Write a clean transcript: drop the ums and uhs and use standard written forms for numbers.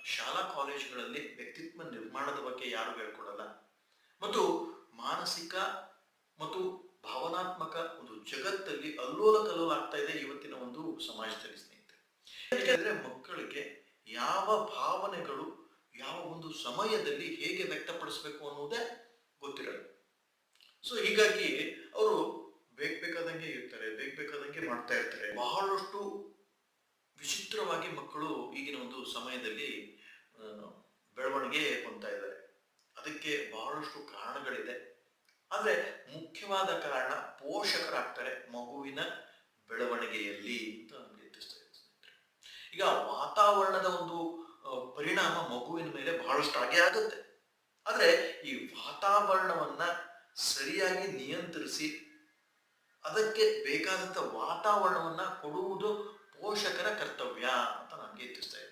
ಶಾಲಾ ಕಾಲೇಜುಗಳಲ್ಲಿ ವ್ಯಕ್ತಿತ್ವ ನಿರ್ಮಾಣದ ಬಗ್ಗೆ ಯಾರು ಹೇಳ್ಕೊಡಲ್ಲ. ಮತ್ತು ಮಾನಸಿಕ ಮತ್ತು ಭಾವನಾತ್ಮಕ ಒಂದು ಜಗತ್ತಲ್ಲಿ ಅಲ್ಲೋಲ ಕಲ್ಲೋಲ ಆಗ್ತಾ ಇದೆ ಇವತ್ತಿನ ಒಂದು ಸಮಾಜದಲ್ಲಿ ಸ್ನೇಹಿತರೆ. ಯಾಕಂದ್ರೆ ಮಕ್ಕಳಿಗೆ ಯಾವ ಭಾವನೆಗಳು ಯಾವ ಒಂದು ಸಮಯದಲ್ಲಿ ಹೇಗೆ ವ್ಯಕ್ತಪಡಿಸಬೇಕು ಅನ್ನೋದೇ ಗೊತ್ತಿರಲ್ಲ. ಸೊ ಹೀಗಾಗಿ ಅವರು ಬೇಕಾದಂಗೆ ಇರ್ತಾರೆ, ಬೇಕಾದಂಗೆ ಮಾಡ್ತಾ ಇರ್ತಾರೆ. ಬಹಳಷ್ಟು ವಿಚಿತ್ರವಾಗಿ ಮಕ್ಕಳು ಈಗಿನ ಒಂದು ಸಮಯದಲ್ಲಿ ಬೆಳವಣಿಗೆ ಹೊಂದ್ತಾ ಇದ್ದಾರೆ. ಅದಕ್ಕೆ ಬಹಳಷ್ಟು ಕಾರಣಗಳಿದೆ. ಆದ್ರೆ ಮುಖ್ಯವಾದ ಕಾರಣ ಪೋಷಕರಾಗ್ತಾರೆ ಮಗುವಿನ ಬೆಳವಣಿಗೆಯಲ್ಲಿ ಅಂತ ನಮ್ಗೆ ತಿಳಿಸ್ತಾ ಇದ್ದಾರೆ. ಈಗ ವಾತಾವರಣದ ಒಂದು ಪರಿಣಾಮ ಮಗುವಿನ ಮೇಲೆ ಬಹಳಷ್ಟು ಆಗೇ ಆಗುತ್ತೆ. ಆದ್ರೆ ಈ ವಾತಾವರಣವನ್ನ ಸರಿಯಾಗಿ ನಿಯಂತ್ರಿಸಿ ಅದಕ್ಕೆ ಬೇಕಾದಂತ ವಾತಾವರಣವನ್ನ ಕೊಡುವುದು ಪೋಷಕರ ಕರ್ತವ್ಯ ಅಂತ ನಮ್ಗೆ ತಿಳಿಸ್ತಾ ಇದ್ದಾರೆ.